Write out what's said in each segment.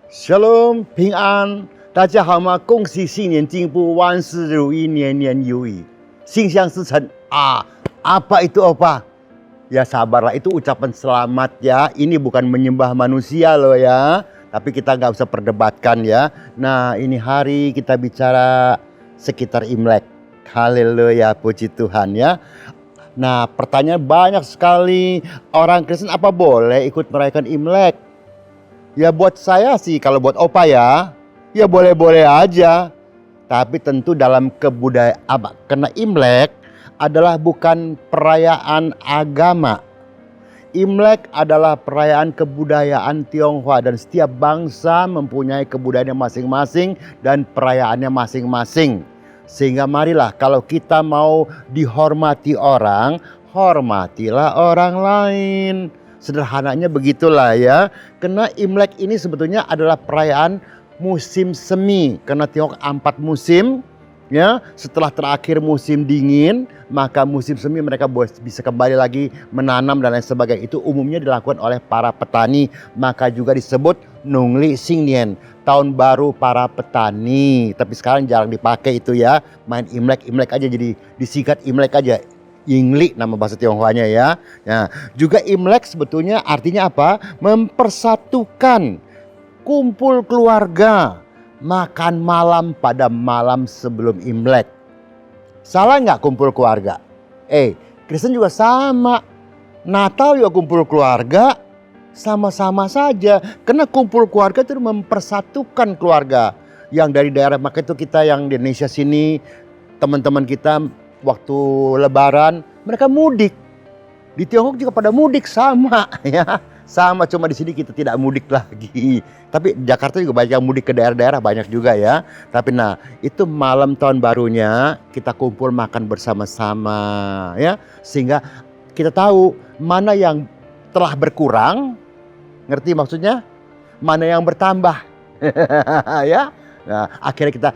Shalom，平安，大家好吗？恭喜新年进步，万事如意，年年有余，心想事成啊！Apa itu opa? Ya sabarlah, itu ucapan selamat ya. Ini bukan menyembah manusia loh ya. Tapi kita nggak usah perdebatkan ya. Nah ini hari kita bicara sekitar Imlek. Haleluya, puji Tuhan ya. Nah pertanyaan banyak sekali. Orang Kristen apa boleh ikut merayakan Imlek? Ya buat saya sih, kalau buat opa ya boleh-boleh aja. Tapi tentu dalam kebudayaan, karena Imlek adalah bukan perayaan agama. Imlek adalah perayaan kebudayaan Tionghoa dan setiap bangsa mempunyai kebudayaannya masing-masing dan perayaannya masing-masing. Sehingga marilah kalau kita mau dihormati orang, hormatilah orang lain. Sederhananya begitulah ya. Karena Imlek ini sebetulnya adalah perayaan musim semi. Karena Tiongkok 4 musim. Ya, setelah terakhir musim dingin, maka musim semi mereka bisa kembali lagi menanam dan lain sebagainya. Itu umumnya dilakukan oleh para petani, maka juga disebut Nungli Singnian, tahun baru para petani. Tapi sekarang jarang dipakai itu ya, main Imlek aja, jadi disingkat Imlek aja. Yingli nama bahasa Tionghoanya ya. Nah, juga Imlek sebetulnya artinya apa? Mempersatukan, kumpul keluarga, makan malam pada malam sebelum Imlek. Salah nggak kumpul keluarga? Kristen juga sama. Natal juga kumpul keluarga, sama-sama saja. Karena kumpul keluarga itu mempersatukan keluarga. Yang dari daerah, maka itu kita yang di Indonesia sini, teman-teman kita waktu Lebaran mereka mudik. Di Tiongkok juga pada mudik sama ya. Sama, cuma di sini kita tidak mudik lagi. Tapi Jakarta juga banyak yang mudik ke daerah-daerah, banyak juga ya. Tapi nah, itu malam tahun barunya kita kumpul makan bersama-sama ya. Sehingga kita tahu mana yang telah berkurang, ngerti maksudnya? Mana yang bertambah. Ya. Nah, akhirnya kita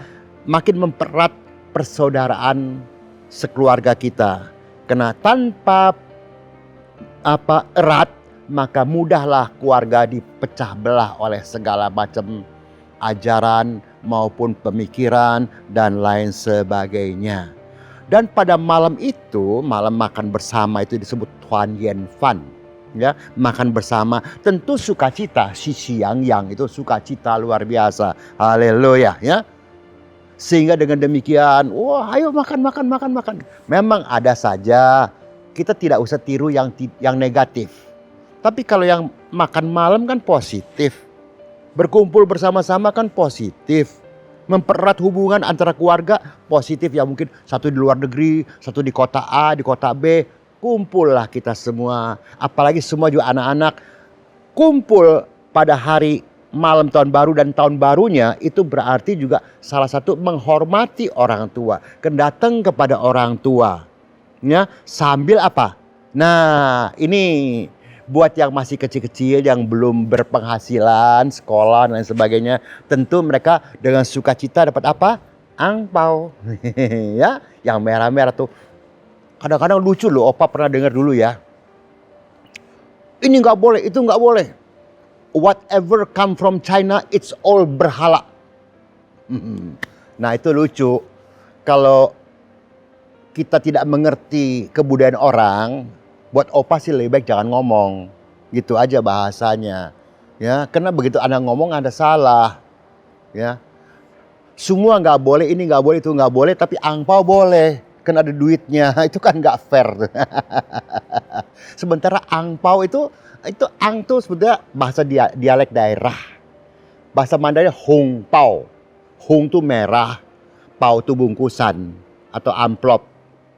makin mempererat persaudaraan sekeluarga kita. Karena tanpa erat, maka mudahlah keluarga dipecah belah oleh segala macam ajaran maupun pemikiran dan lain sebagainya. Dan pada malam itu, malam makan bersama itu disebut Tuan Yen Fan. Ya, makan bersama tentu sukacita, si yang itu sukacita luar biasa. Haleluya ya. Sehingga dengan demikian, wah ayo makan. Memang ada saja, kita tidak usah tiru yang negatif. Tapi kalau yang makan malam kan positif. Berkumpul bersama-sama kan positif. Mempererat hubungan antara keluarga positif ya, mungkin satu di luar negeri, satu di kota A, di kota B. Kumpullah kita semua. Apalagi semua juga anak-anak kumpul pada hari malam tahun baru dan tahun barunya, itu berarti juga salah satu menghormati orang tua. Datang kepada orang tua. Ya, sambil apa? Nah, ini buat yang masih kecil-kecil, yang belum berpenghasilan, sekolah dan lain sebagainya, tentu mereka dengan sukacita dapat apa? Angpau. Ya, yang merah-merah tuh. Kadang-kadang lucu loh, opa pernah dengar dulu ya. Ini nggak boleh, itu nggak boleh. Whatever come from China, it's all berhala. Nah itu lucu. Kalau kita tidak mengerti kebudayaan orang, buat opa sih lebih baik jangan ngomong. Gitu aja bahasanya. Ya, karena begitu Anda ngomong Anda salah. Ya. Semua nggak boleh, ini nggak boleh, itu nggak boleh, tapi angpau boleh. Kan ada duitnya, itu kan nggak fair. Sementara angpau itu ang tuh sebetulnya bahasa dialek daerah. Bahasa Mandarin hong pao. Hong tuh merah, pao tuh bungkusan atau amplop.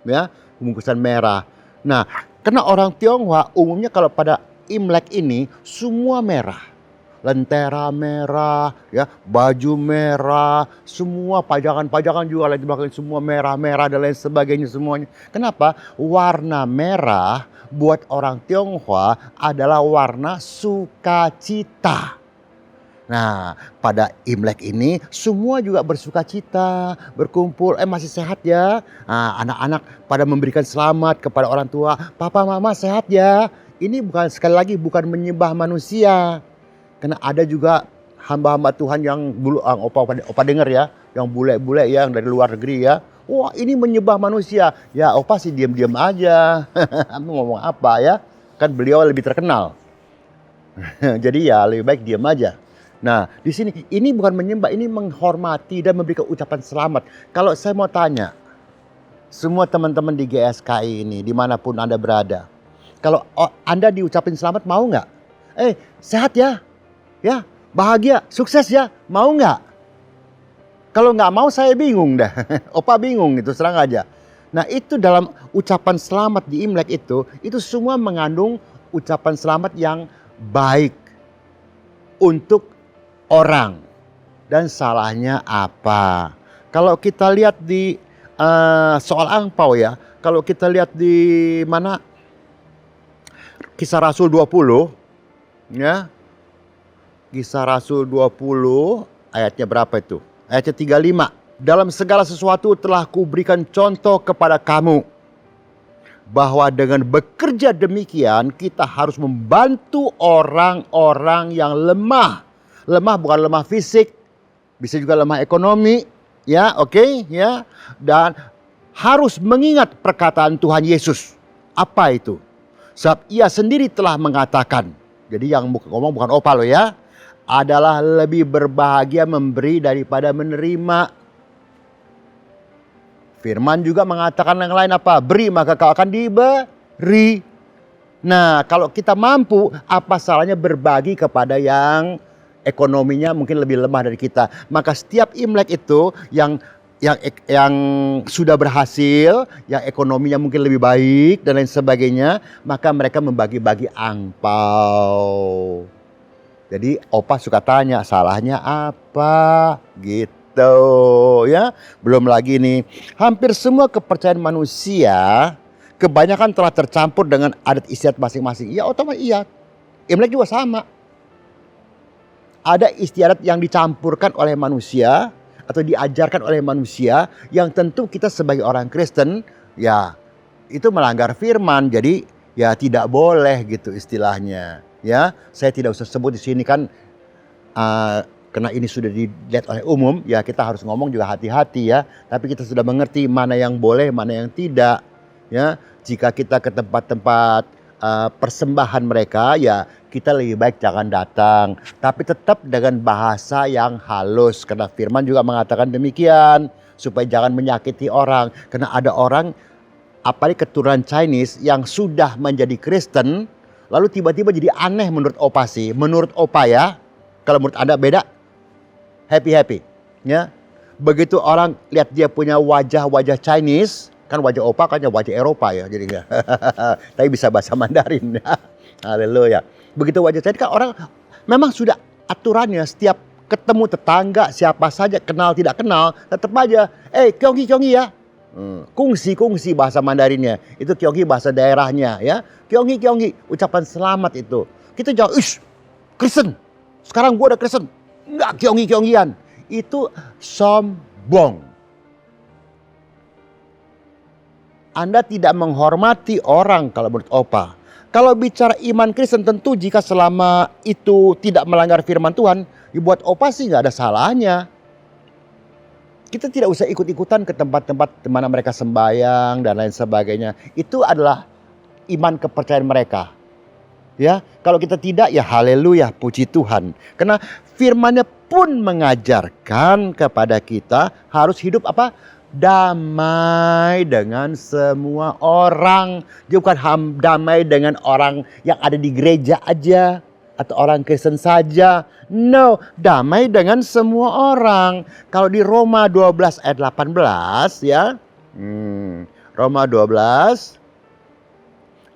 Ya, bungkusan merah. Nah, karena orang Tionghoa umumnya kalau pada Imlek ini semua merah. Lentera merah, ya, baju merah, semua pajangan-pajangan juga lain belakang semua merah-merah dan lain sebagainya semuanya. Kenapa? Warna merah buat orang Tionghoa adalah warna sukacita. Nah, pada Imlek ini semua juga bersukacita, berkumpul, masih sehat ya. Nah, anak-anak pada memberikan selamat kepada orang tua, papa mama sehat ya. Ini bukan, sekali lagi bukan menyembah manusia. Karena ada juga hamba-hamba Tuhan yang dulu opa dengar ya, yang bule-bule yang dari luar negeri ya. Wah, ini menyembah manusia. Ya, opa sih diam-diam aja. Ngomong apa ya? Kan beliau lebih terkenal. Jadi ya lebih baik diam aja. Nah, di sini ini bukan menyembah, ini menghormati dan memberikan ucapan selamat. Kalau saya mau tanya, semua teman-teman di GSKI ini, dimanapun Anda berada, kalau Anda diucapin selamat, mau nggak? Sehat ya, ya, bahagia, sukses ya, mau nggak? Kalau nggak mau saya bingung dah, opa bingung itu serang aja. Nah itu dalam ucapan selamat di Imlek itu semua mengandung ucapan selamat yang baik untuk orang. Dan salahnya apa? Kalau kita lihat di soal angpau ya, kalau kita lihat di mana Kisah Rasul 20 ya, Kisah Rasul 20 ayatnya berapa itu? Ayatnya 35. Dalam segala sesuatu telah kuberikan contoh kepada kamu, bahwa dengan bekerja demikian kita harus membantu orang-orang yang lemah. Lemah bukan lemah fisik, bisa juga lemah ekonomi, ya, oke, ya. Dan harus mengingat perkataan Tuhan Yesus. Apa itu? Sebab ia sendiri telah mengatakan, jadi yang ngomong bukan opa lo ya, adalah lebih berbahagia memberi daripada menerima. Firman juga mengatakan yang lain apa? Beri maka kau akan diberi. Nah kalau kita mampu, apa salahnya berbagi kepada yang ekonominya mungkin lebih lemah dari kita. Maka setiap Imlek itu yang sudah berhasil, yang ekonominya mungkin lebih baik dan lain sebagainya, maka mereka membagi-bagi angpau. Jadi opa suka tanya salahnya apa gitu ya. Belum lagi nih, hampir semua kepercayaan manusia kebanyakan telah tercampur dengan adat istiadat masing-masing. Ya otomatis iya. Imlek juga sama. Ada istiadat yang dicampurkan oleh manusia atau diajarkan oleh manusia yang tentu kita sebagai orang Kristen ya itu melanggar firman. Jadi ya tidak boleh gitu istilahnya. Ya, saya tidak usah sebut di sini kan karena ini sudah dilihat oleh umum, ya kita harus ngomong juga hati-hati ya. Tapi kita sudah mengerti mana yang boleh, mana yang tidak. Ya, jika kita ke tempat-tempat persembahan mereka, ya kita lebih baik jangan datang. Tapi tetap dengan bahasa yang halus, karena firman juga mengatakan demikian, supaya jangan menyakiti orang. Karena ada orang, apalagi keturunan Chinese yang sudah menjadi Kristen, lalu tiba-tiba jadi aneh menurut opa sih. Menurut opa ya. Kalau menurut Anda beda. Happy. Ya. Begitu orang lihat dia punya wajah-wajah Chinese. Kan wajah opa kan wajah Eropa ya. Jadi enggak. Tapi bisa bahasa Mandarin. Haleluya. Begitu wajah Chinese kan orang memang sudah aturannya. Setiap ketemu tetangga siapa saja kenal tidak kenal. Tetap aja. Kyonggi ya. Kungsi bahasa Mandarinnya. Itu Kyonggi bahasa daerahnya ya. Kyonggi, ucapan selamat itu. Kita jawab, Kristen. Sekarang gue udah Kristen. Enggak Kyonggian. Itu sombong. Anda tidak menghormati orang kalau menurut opa. Kalau bicara iman Kristen tentu jika selama itu tidak melanggar firman Tuhan, dibuat opa sih nggak ada salahnya. Kita tidak usah ikut-ikutan ke tempat-tempat di mana mereka sembahyang dan lain sebagainya. Itu adalah iman kepercayaan mereka. Ya, kalau kita tidak ya haleluya, puji Tuhan. Karena firman-Nya pun mengajarkan kepada kita harus hidup apa? Damai dengan semua orang. Dia bukan damai dengan orang yang ada di gereja aja atau orang Kristen saja. No, damai dengan semua orang. Kalau di Roma 12 ayat 18 ya. Roma 12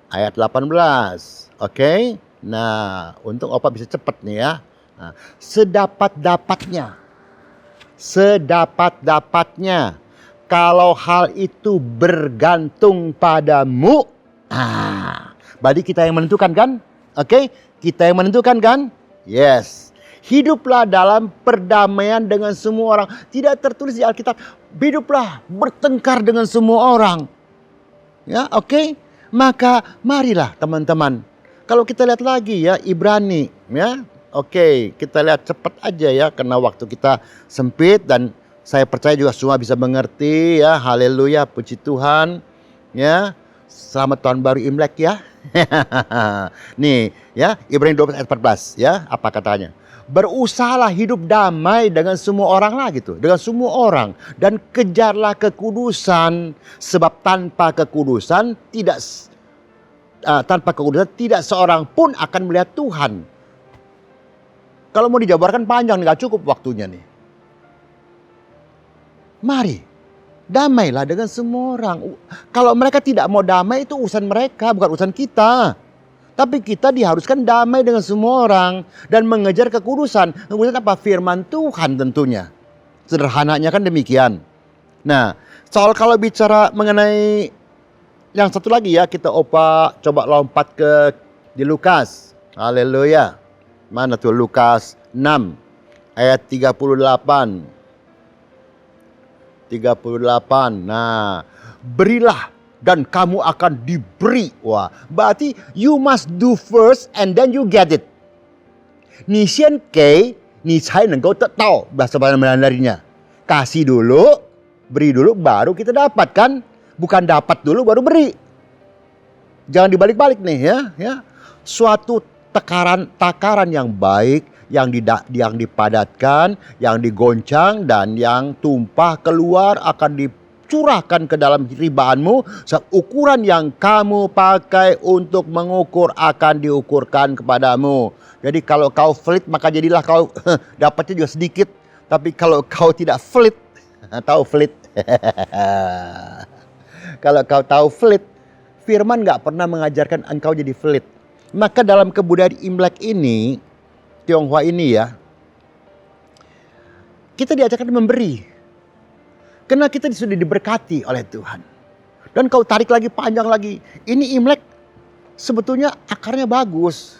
ayat 18. Oke. Nah, untung opa bisa cepat nih ya. Nah, sedapat-dapatnya kalau hal itu bergantung padamu. Berarti kita yang menentukan kan? Oke, kita yang menentukan kan? Yes. Hiduplah dalam perdamaian dengan semua orang. Tidak tertulis di Alkitab, hiduplah bertengkar dengan semua orang. Ya, oke. Maka marilah teman-teman. Kalau kita lihat lagi ya Ibrani ya. Oke, kita lihat cepat aja ya karena waktu kita sempit dan saya percaya juga semua bisa mengerti ya. Haleluya, puji Tuhan. Ya. Selamat tahun baru Imlek ya. Nih ya, Ibrani 12 ayat 14 ya, apa katanya? Berusahalah hidup damai dengan semua orang lah gitu, dengan semua orang, dan kejarlah kekudusan, sebab tanpa kekudusan tidak seorang pun akan melihat Tuhan. Kalau mau dijabarkan panjang nih, gak cukup waktunya nih. Mari damailah dengan semua orang. Kalau mereka tidak mau damai itu urusan mereka, bukan urusan kita. Tapi kita diharuskan damai dengan semua orang dan mengejar kekudusan. Kekudusan apa? Firman Tuhan tentunya. Sederhananya kan demikian. Nah, soal kalau bicara mengenai yang satu lagi ya, kita coba lompat di Lukas. Haleluya. Mana tuh Lukas 6 ayat 38. 38. Nah, berilah dan kamu akan diberi. Wah, berarti you must do first and then you get it. 你先给，你才能够得到 bahasa Mandarinnya. Kasih dulu, beri dulu baru kita dapat kan? Bukan dapat dulu baru beri. Jangan dibalik-balik nih ya. Suatu takaran yang baik, yang dipadatkan, yang digoncang, dan yang tumpah keluar akan dicurahkan ke dalam ribaanmu. Ukuran yang kamu pakai untuk mengukur akan diukurkan kepadamu. Jadi kalau kau flit maka jadilah kau dapatnya juga sedikit. Tapi kalau kau tidak flit, tahu flit? Kalau kau tahu flit, firman gak pernah mengajarkan engkau jadi flit. Maka dalam kebudayaan Imlek ini, Tionghoa ini ya, kita diajarkan memberi. Karena kita sudah diberkati oleh Tuhan. Dan kau tarik lagi panjang lagi. Ini Imlek sebetulnya akarnya bagus.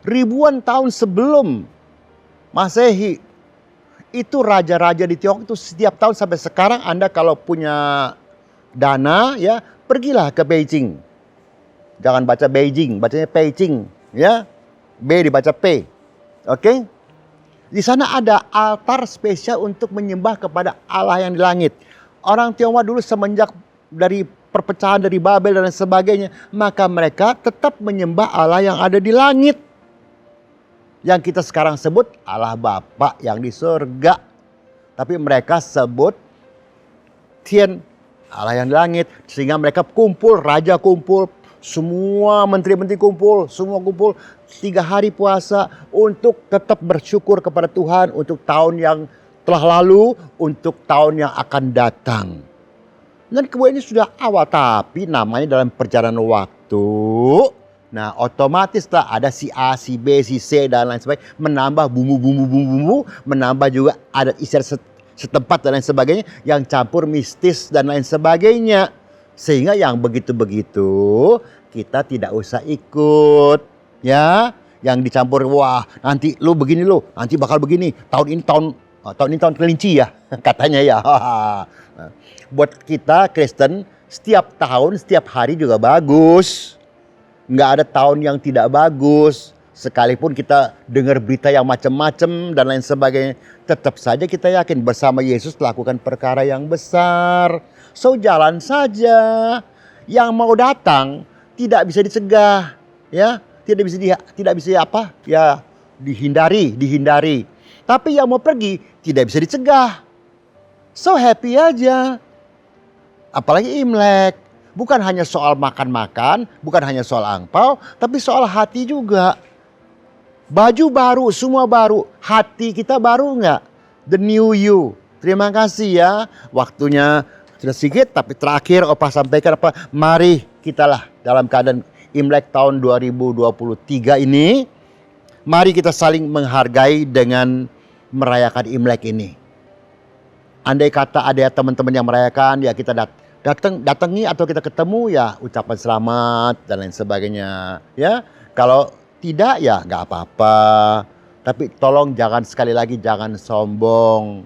Ribuan tahun sebelum Masehi, itu raja-raja di Tiongkok itu setiap tahun sampai sekarang Anda kalau punya dana ya, pergilah ke Beijing. Jangan baca Beijing, bacanya Beijing ya. B dibaca P. Oke? Di sana ada altar spesial untuk menyembah kepada Allah yang di langit. Orang Tionghoa dulu semenjak dari perpecahan dari Babel dan sebagainya, maka mereka tetap menyembah Allah yang ada di langit. Yang kita sekarang sebut Allah Bapa yang di surga. Tapi mereka sebut Tian, Allah yang di langit. Sehingga mereka kumpul, raja kumpul, semua menteri-menteri kumpul, semua kumpul 3 hari puasa untuk tetap bersyukur kepada Tuhan untuk tahun yang telah lalu, untuk tahun yang akan datang. Dan kemudian ini sudah awal, tapi namanya dalam perjalanan waktu, nah otomatis lah ada si A, si B, si C dan lain sebagainya, menambah bumbu-bumbu, menambah juga adat istiadat setempat dan lain sebagainya yang campur mistis dan lain sebagainya. Sehingga yang begitu-begitu kita tidak usah ikut ya. Yang dicampur, wah nanti lu begini lu, nanti bakal begini. Tahun ini tahun kelinci ya katanya ya. Buat kita Kristen setiap tahun, setiap hari juga bagus. Nggak ada tahun yang tidak bagus. Sekalipun kita dengar berita yang macam-macam dan lain sebagainya, tetap saja kita yakin bersama Yesus lakukan perkara yang besar. So jalan saja. Yang mau datang tidak bisa dicegah, ya, tidak bisa apa? Ya, dihindari. Tapi yang mau pergi tidak bisa dicegah. So happy aja. Apalagi Imlek. Bukan hanya soal makan-makan, bukan hanya soal angpau, tapi soal hati juga. Baju baru, semua baru. Hati kita baru nggak? The new you. Terima kasih ya. Waktunya sudah sedikit, tapi terakhir Opa sampaikan apa? Mari kitalah dalam keadaan Imlek tahun 2023 ini. Mari kita saling menghargai dengan merayakan Imlek ini. Andai kata ada teman-teman yang merayakan, ya kita datangi atau kita ketemu ya ucapan selamat dan lain sebagainya. Ya, kalau tidak ya nggak apa-apa. Tapi tolong sekali lagi jangan sombong.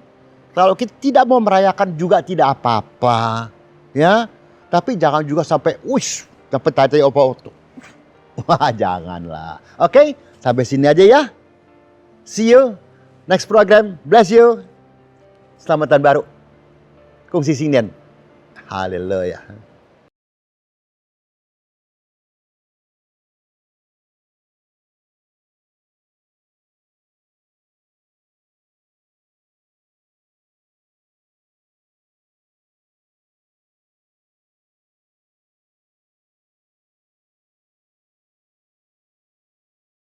Kalau kita tidak mau merayakan juga tidak apa-apa. Ya, tapi jangan juga sampai sampai tanya apa. Wah, janganlah. Oke, sampai sini aja ya. See you next program. Bless you. Selamat tahun baru. Kongsi Sinian. Haleluya.